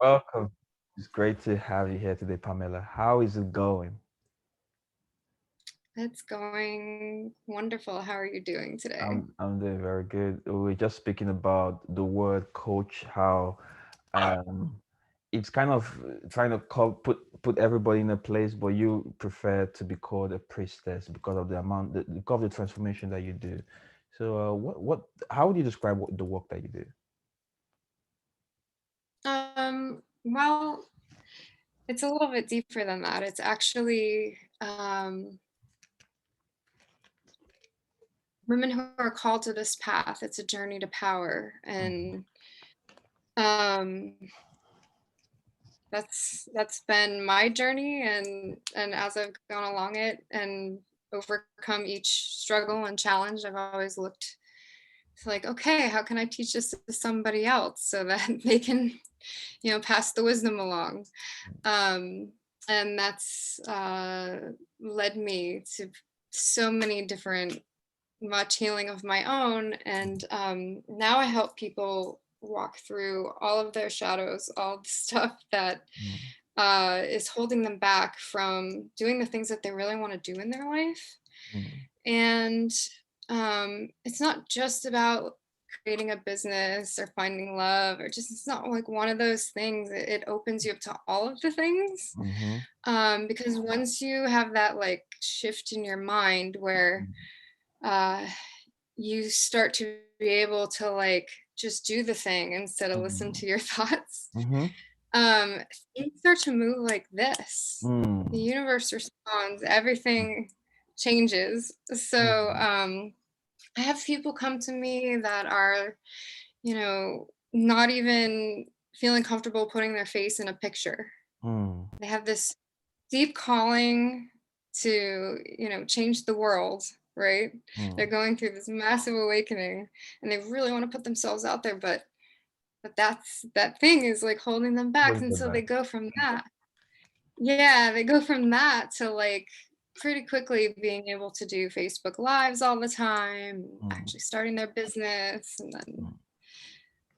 Welcome. It's great to have you here today, Pamela. How is it going? It's going wonderful. How are you doing today? I'm doing very good. We were just speaking about the word coach, how um it's kind of trying to put everybody in a place, but you prefer to be called a priestess because of because of the transformation that you do. So, what how would you describe the work that you do? Well, it's a little bit deeper than that. It's actually women who are called to this path. It's a journey to power, Mhm. and um, that's been my journey. And as I've gone along it and overcome each struggle and challenge, I've always looked to like, okay, how can I teach this to somebody else so that they can, pass the wisdom along. um, and that's led me to so many different much healing of my own. And now I help people walk through all of their shadows, all the stuff that Mhm. is holding them back from doing the things that they really want to do in their life. Mhm. And it's not just about creating a business or finding love, or just, it's not like one of those things. It opens you up to all of the things. Mhm. Because once you have that like shift in your mind where uh, you start to be able to like just do the thing instead of listen Mhm. to your thoughts, Mhm. um, things start to move like this. The Mhm. universe responds, everything changes. So Mhm. I have people come to me that are, not even feeling comfortable putting their face in a picture. Mhm. They have this deep calling to, change the world, right? They're Mhm. going through this massive awakening and they really want to put themselves out there, but that thing is like holding them back. What is And it so they back? go from that. Yeah, they go from that to like pretty quickly being able to do Facebook lives all the time, Mm, actually starting their business, and then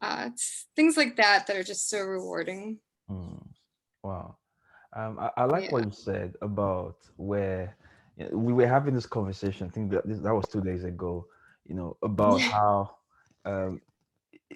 mm, it's things like that are just so rewarding. mm. Wow. I like what Yeah. you said about where we were having this conversation. I think that was 2 days ago. About how um,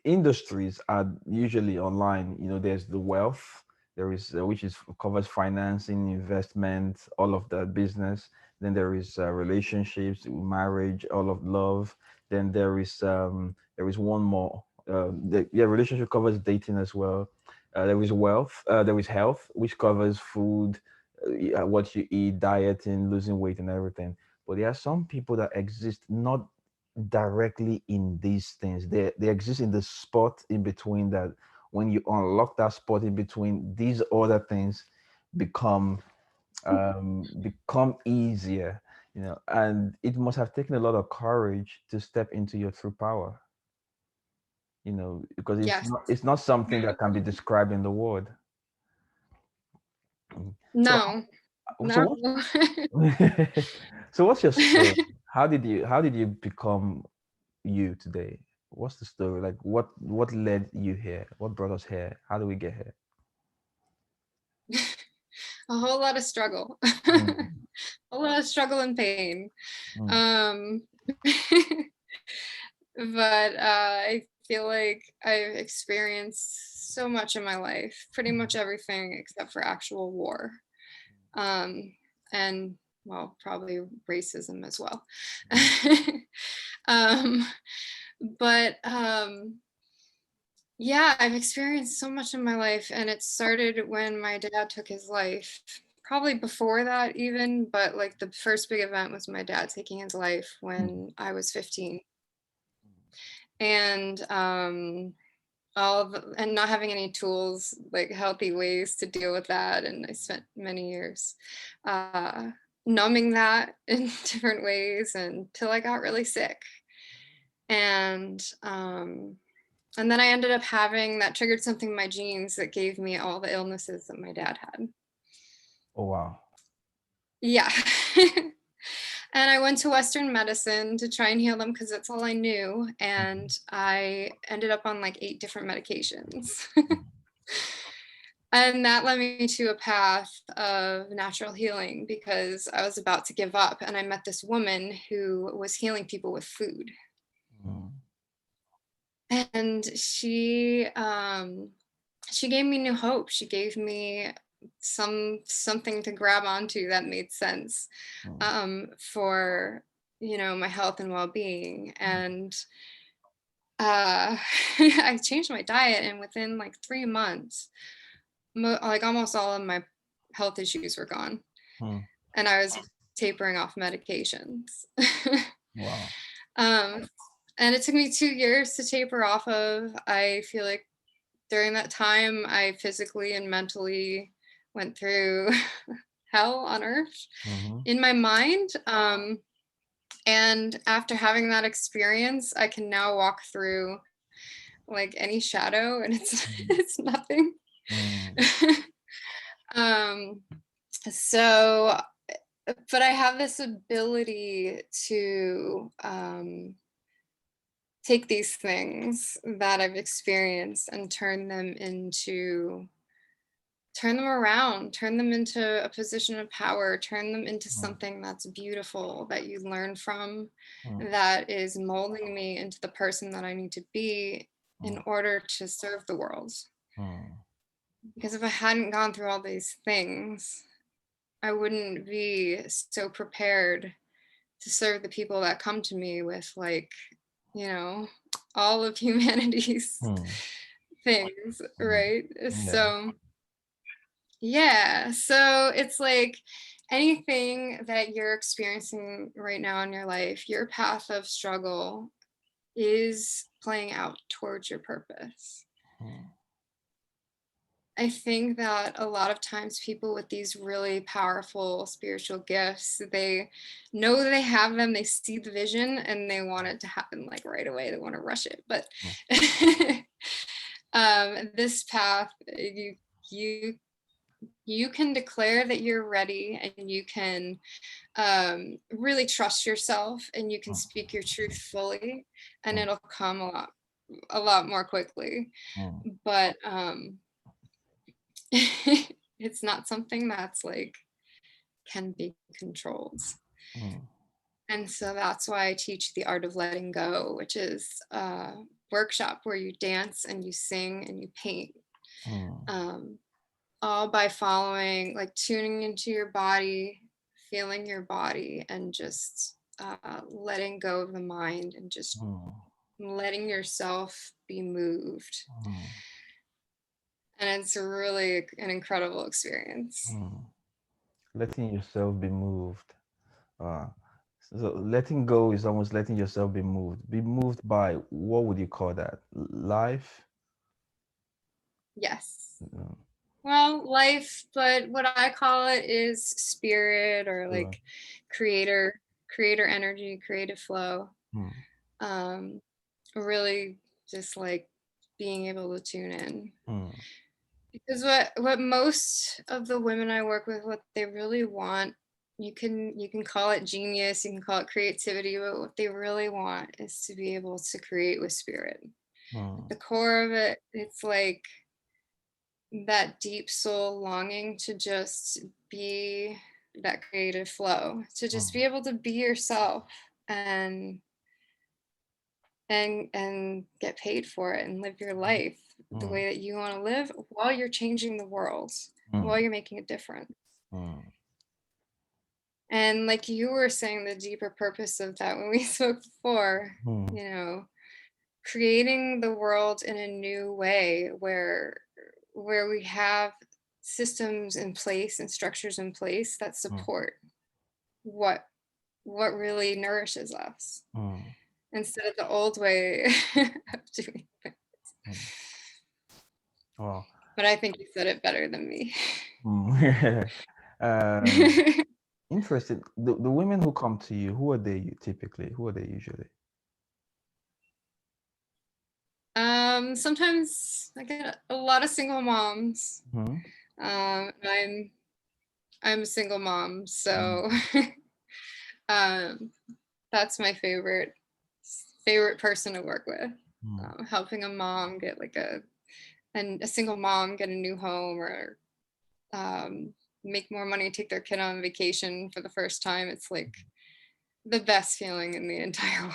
industries are usually online. There's the wealth, there is which is covers financing, investment, all of the business. Then there is relationships, marriage, all of love. Then there is one more. Relationship covers dating as well. There is wealth. There is health, which covers food, what you eat, dieting, losing weight, and everything. But there are some people that exist not directly in these things. They exist in the spot in between that. When you unlock that spot in between, these other things become become easier. And it must have taken a lot of courage to step into your true power. Because it's Yes. not something that can be described in the word. Mm. So No, so not what so what's your story? How did you become you today? What's the story? Like what led you here? What brought us here? How do we get here? a whole lot of struggle. Mm, A lot of struggle and pain. mm, Um, but I feel like I've experienced so much in my life, pretty much everything except for actual war. Um, and well, probably racism as well. mm, um, but yeah, I've experienced so much in my life, and it started when my dad took his life. Probably before that, even, but like the first big event was my dad taking his life mm, when I was 15. And and not having any tools, like healthy ways to deal with that. And I spent many years uh, numbing that in different ways until I got really sick. And and then I ended up having that triggered something in my genes that gave me all the illnesses that my dad had. oh wow. Yeah. And I went to Western medicine to try and heal them because that's all I knew. And Mm, I ended up on like 8 different medications. And that led me to a path of natural healing because I was about to give up and I met this woman who was healing people with food. Mm, And she gave me new hope. She gave me something to grab onto that made sense mm, for my health and well-being. mm, And I changed my diet, and within like 3 months, like almost all of my health issues were gone, mm. and I was tapering off medications. Wow. um, and it took me 2 years to taper off of. I feel like during that time, I physically and mentally went through hell on earth Mm-hmm. in my mind. And after having that experience, I can now walk through like any shadow, and it's Mm, it's nothing. mm, um, so, but I have this ability to take these things that I've experienced and turn them around, turn them into a position of power, turn them into mm, something that's beautiful that you learn from, mm, that is molding me into the person that I need to be in mm, order to serve the world. mm, Because if I hadn't gone through all these things, I wouldn't be so prepared to serve the people that come to me with, like, you know, all of humanity's mm, things, mm. right? Yeah. So, yeah. So it's like anything that you're experiencing right now in your life, your path of struggle is playing out towards your purpose. Mm, I think that a lot of times people with these really powerful spiritual gifts, they know they have them, they see the vision, and they want it to happen like right away. They want to rush it. But mm, this path, you you can declare that you're ready, and you can really trust yourself, and you can mm, speak your truth fully, and mm, it'll come a lot more quickly. mm, But it's not something that's like can be controlled. mm, And so that's why I teach the art of letting go, which is a workshop where you dance and you sing and you paint, mm, um, all by following, like tuning into your body, feeling your body, and just letting go of the mind and just mm, letting yourself be moved. mm, And it's really an incredible experience. mm. Letting yourself be moved. Uh, so letting go is almost letting yourself be moved. Be moved by what would you call that? Life? Yes. Mm, Well, life, but what I call it is spirit, or sure. like creator, creator energy, creative flow. Mm, Um, really just like being able to tune in. mm, Because what most of the women I work with, what they really want, you can call it genius, you can call it creativity, but what they really want is to be able to create with spirit. At mm, the core of it, it's like that deep soul longing to just be that creative flow, to just mm, be able to be yourself, and and get paid for it, and live your life the mm, way that you want to live, while you're changing the world, while mm, you're making a difference. mm, And like you were saying, the deeper purpose of that when we spoke before, mm, you know, creating the world in a new way, where we have systems in place and structures in place that mm, support what what really nourishes us, mm, instead of the old way of doing things. mm. Wow. But I think you said it better than me. Mm. um, Interesting. The women who come to you, who are they typically? Who are they usually? Sometimes I get a lot of single moms. Mm-hmm. I'm a single mom, Mm, so um, that's my favorite person to work with. mm, Helping a mom get like a and a single mom get a new home, or make more money, take their kid on vacation for the first time, it's like the best feeling in the entire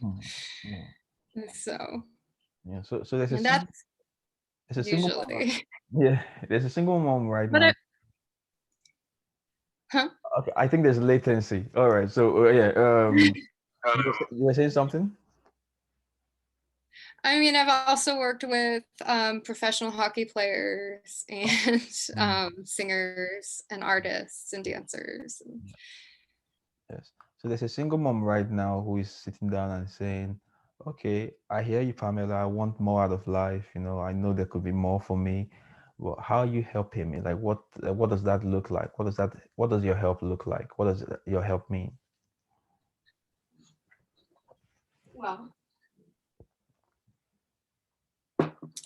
mm, mm. world. So, Yeah. So there's a and that's there's a single mom. usually, Yeah, there's a single mom right but now. it, huh? Okay, I think there's latency. All right. So yeah. You were saying something? I mean, I've also worked with professional hockey players and Mm, singers and artists and dancers. yes. So there's a single mom right now who is sitting down and saying, "Okay, I hear you, Pamela. I want more out of life. I know there could be more for me. Well, how are you helping me? Like, what does that look like? What does your help look like? What does your help mean?" Well,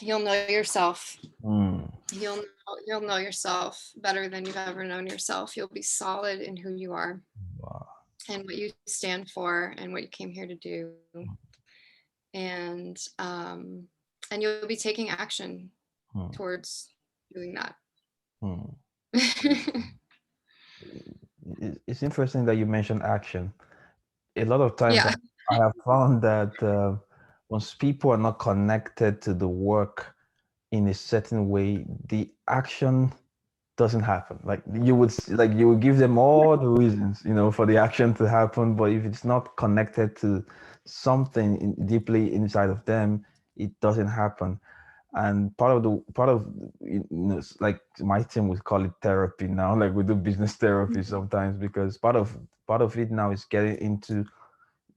you'll know yourself. Mm, You'll know yourself better than you've ever known yourself. You'll be solid in who you are wow. and what you stand for and what you came here to do. And you'll be taking action Mm, towards doing that. mm. It's interesting that you mentioned action. A lot of times Yeah. I have found that once people are not connected to the work in a certain way, the action doesn't happen. Like you would give them all the reasons, for the action to happen, but if it's not connected to something deeply inside of them, it doesn't happen. And part of like my team would call it therapy now. Like we do business therapy sometimes, because part of it now is getting into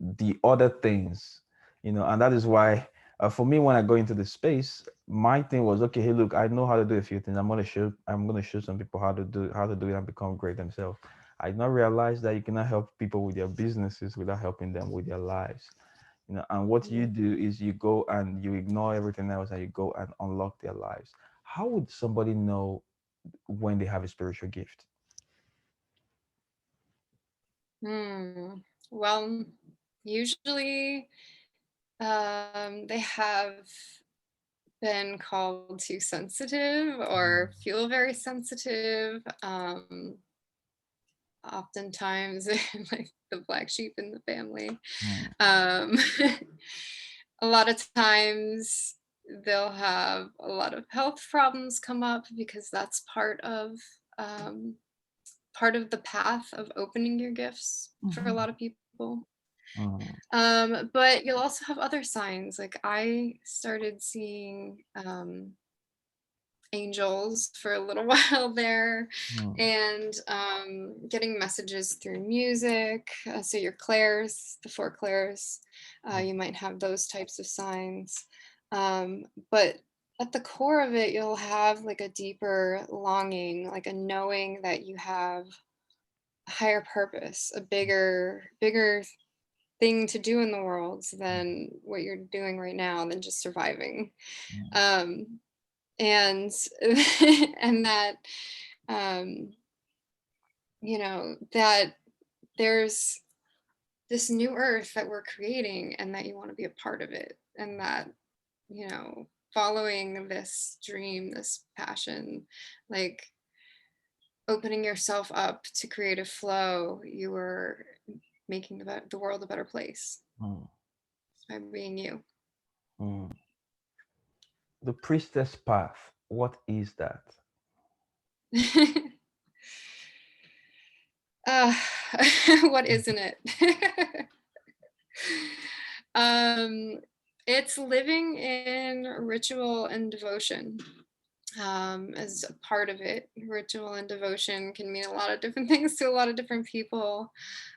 the other things, and that is why, for me, when I go into the space, my thing was, okay, hey, look, I know how to do a few things. I'm going to show some people how to do it and become great themselves. I did not realize that you cannot help people with their businesses without helping them with their lives. And what you do is you go and you ignore everything else and you go and unlock their lives. How would somebody know when they have a spiritual gift? Well, usually they have been called too sensitive or feel very sensitive. Oftentimes, like the black sheep in the family. Mm, Um, a lot of times they'll have a lot of health problems come up because that's um, part of the path of opening your gifts for a mhm, lot of people. mm, But you'll also have other signs. Like I started seeing angels for a little while there, mm, and getting messages through music. So your clairs, the four clairs, you might have those types of signs. But at the core of it, you'll have like a deeper longing, like a knowing that you have a higher purpose, a bigger thing to do in the world than what you're doing right now, than just surviving. mm, Um, and and that um, that there's this new earth that we're creating, and that you want to be a part of it, and that following this dream, this passion, like opening yourself up to creative flow, you are making the world a better place mm, by being you. mm. The priestess path, what is that? uh, what isn't it? um, it's living in ritual and devotion. As a part of it, ritual and devotion can mean a lot of different things to a lot of different people.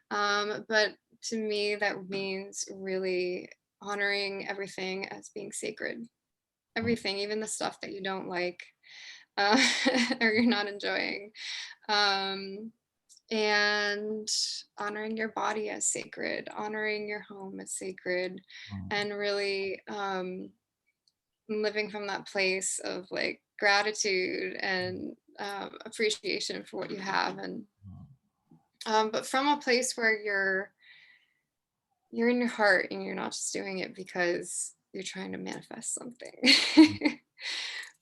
But to me, that means really honoring everything as being sacred. Mm, Everything, even the stuff that you don't like, uh, or you're not enjoying. Um, and honoring your body as sacred, honoring your home as sacred, mm, and really living from that place of like gratitude and appreciation for what you have, and but from a place where you're in your heart and you're not just doing it because you're trying to manifest something.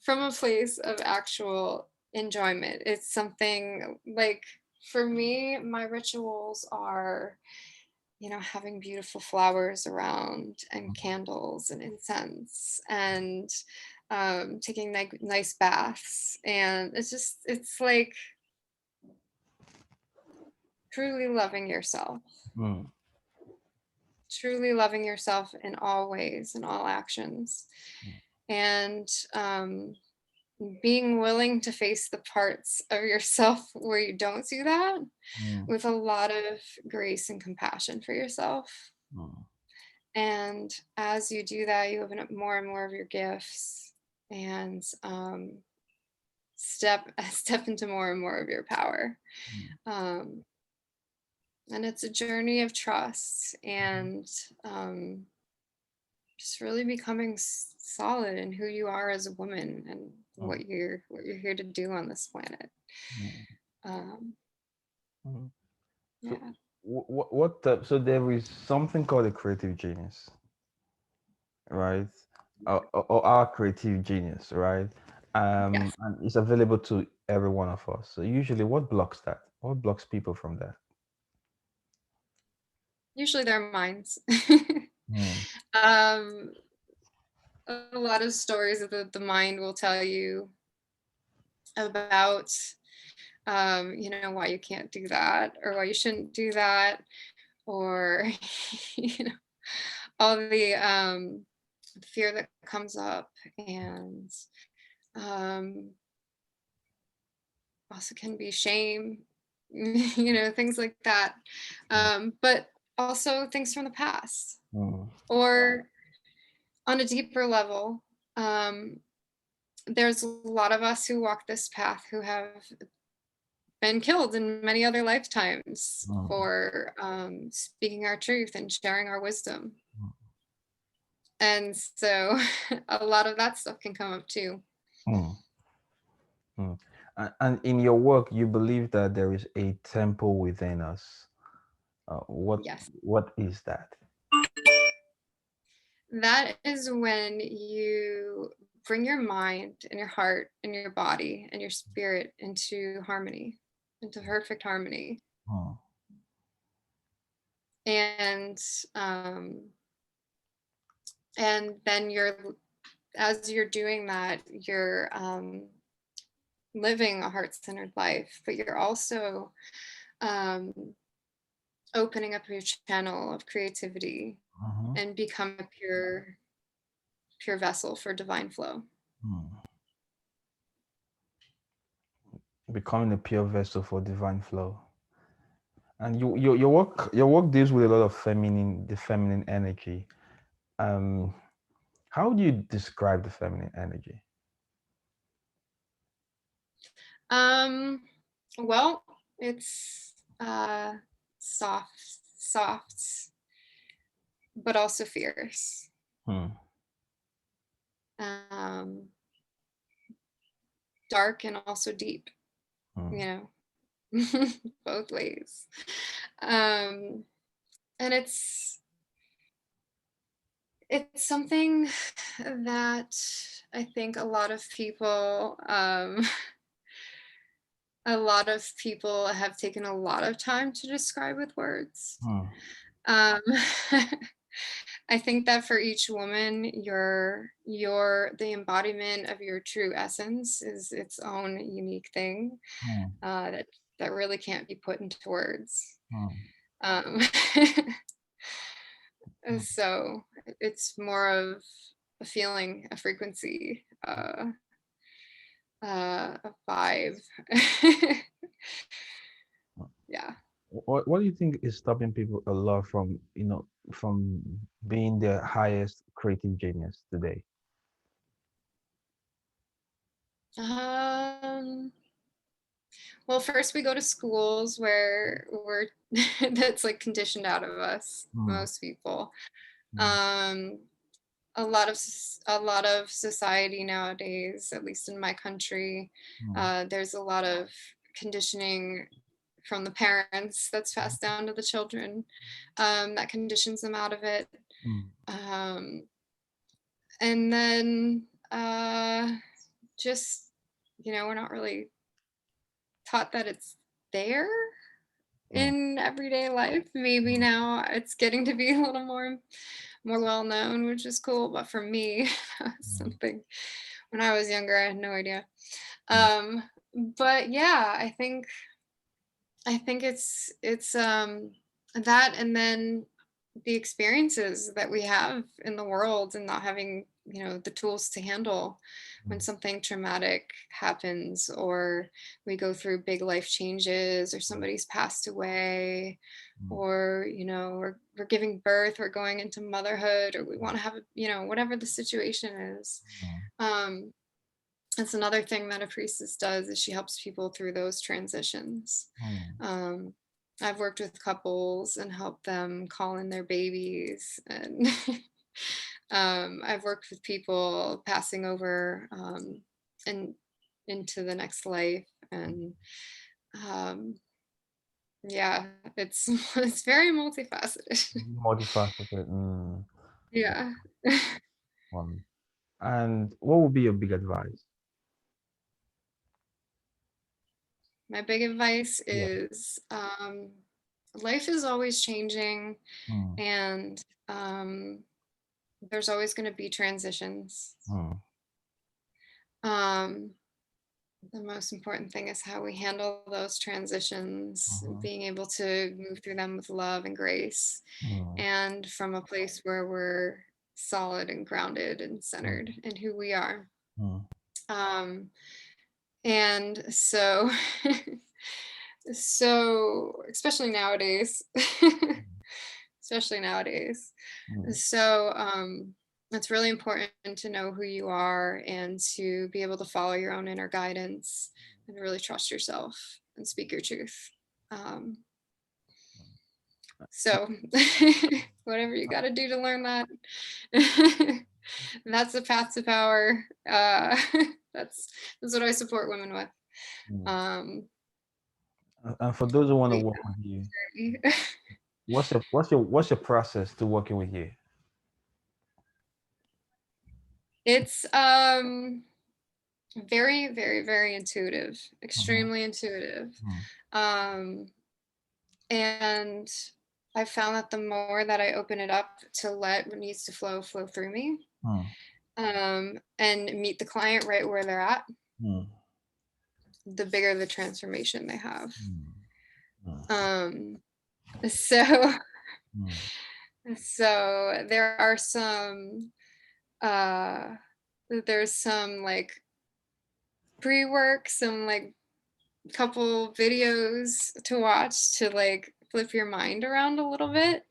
from a place of actual enjoyment. It's something like, for me, my rituals are, having beautiful flowers around and candles and incense and taking nice baths. And it's like truly loving yourself, Mm, truly loving yourself in all ways, in all actions. mm, And being willing to face the parts of yourself where you don't see that mm, with a lot of grace and compassion for yourself. mm, And as you do that, you open up more and more of your gifts and step into more and more of your power. mm, Um, and it's a journey of trust and um, just really becoming solid in who you are as a woman and mm, what you're here to do on this planet. mm, Um, mm. So, yeah. so there is something called a creative genius, right? Or our creative genius, right? Yes. And it's available to every one of us. So usually, what blocks that? What blocks people from that? Usually their minds. Mm, um, a lot of stories that the mind will tell you about, why you can't do that or why you shouldn't do that, or you know, all the fear that comes up, and um, also can be shame, things like that. mm, But also things from the past, mm, or on a deeper level. Um, there's a lot of us who walk this path who have been killed in many other lifetimes mm, for speaking our truth and sharing our wisdom. And so a lot of that stuff can come up too. mm, mm. And in your work, you believe that there is a temple within us. Uh, what Yes. what is that? That is when you bring your mind and your heart and your body and your spirit into harmony, into perfect harmony. Mm, And um, and then as you're doing that, you're living a heart-centered life, but you're also um, opening up your channel of creativity mhm, and become a pure vessel for divine flow. mm. Becoming a pure vessel for divine flow. And your work deals with a lot of the feminine energy. Um, how do you describe the feminine energy? Um, well, it's soft, but also fierce. Hmm. Um, dark and also deep, Hmm. you know, both ways. Um, and it's something that I think a lot of people have taken a lot of time to describe with words. Hmm. Um, I think that for each woman, your the embodiment of your true essence is its own unique thing Hmm. that really can't be put into words. Hmm. Um, so it's more of a feeling, a frequency, a vibe. Yeah. What do you think is stopping people a lot from from being their highest creative genius today? Um, well, first we go to schools where we're that's like conditioned out of us, Hmm. most people. Hmm. Um, a lot of society nowadays, at least in my country, Hmm. there's a lot of conditioning from the parents that's passed down to the children, that conditions them out of it. Hmm. Um, and then just, we're not really taught that it's there Mm, in everyday life. Maybe mm, now it's getting to be a little more well known, which is cool. But for me, that was mm, something when I was younger, I had no idea. mm, Um, but yeah, I think it's that, and then the experiences that we have in the world and not having, the tools to handle when mm, something traumatic happens, or we go through big life changes, or somebody's passed away, mm, or we're giving birth, we're going into motherhood, or we want to have whatever the situation is. mm, um that's another thing that a priestess does, is she helps people through those transitions. mm, Um, I've worked with couples and helped them call in their babies, and I've worked with people passing over, and into the next life, and um, yeah, it's it's very multifaceted. multifaceted. Yeah. One. And what would be your big advice? My big advice Yeah. is, life is always changing, Mm, and there's always going to be transitions. mm, Um, the most important thing is how we handle those transitions, mhm, being able to move through them with love and grace, mm, and from a place where we're solid and grounded and mm, centered in who we are. mm, Um, and so, so especially nowadays, especially nowadays. mm, So it's really important to know who you are, and to be able to follow your own inner guidance, and really trust yourself and speak your truth. Um, so whatever you got to do to learn that, that's the path to power. That's that's what I support women with. mm. Um, And for those who want to but work with you, yeah. what's your process to working with you? It's very, very, very intuitive, Mhm, extremely intuitive. mm, Um, and I found that the more that I open it up to let what needs to flow through me, mm, and meet the client right where they're at, mm, the bigger the transformation they have. mm, mm, Um, so, mm, so uh, there's some like pre-work, some like couple videos to watch to like flip your mind around a little bit.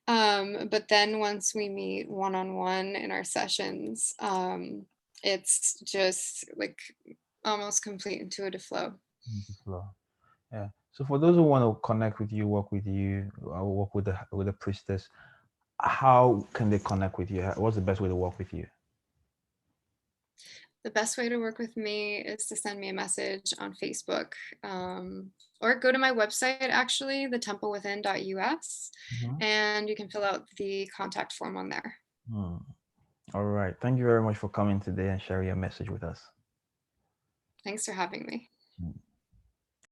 But then once we meet one-on-one in our sessions, it's just like almost complete intuitive flow. mm, the flow. Yeah. So for those who want to connect with you, or work with the priestess, how can they connect with you? What's the best way to work with you? The best way to work with me is to send me a message on Facebook, or go to my website, actually, thetemplewithin.us, Mhm. and you can fill out the contact form on there. Mm. All right. Thank you very much for coming today and sharing your message with us. Thanks for having me. Mm.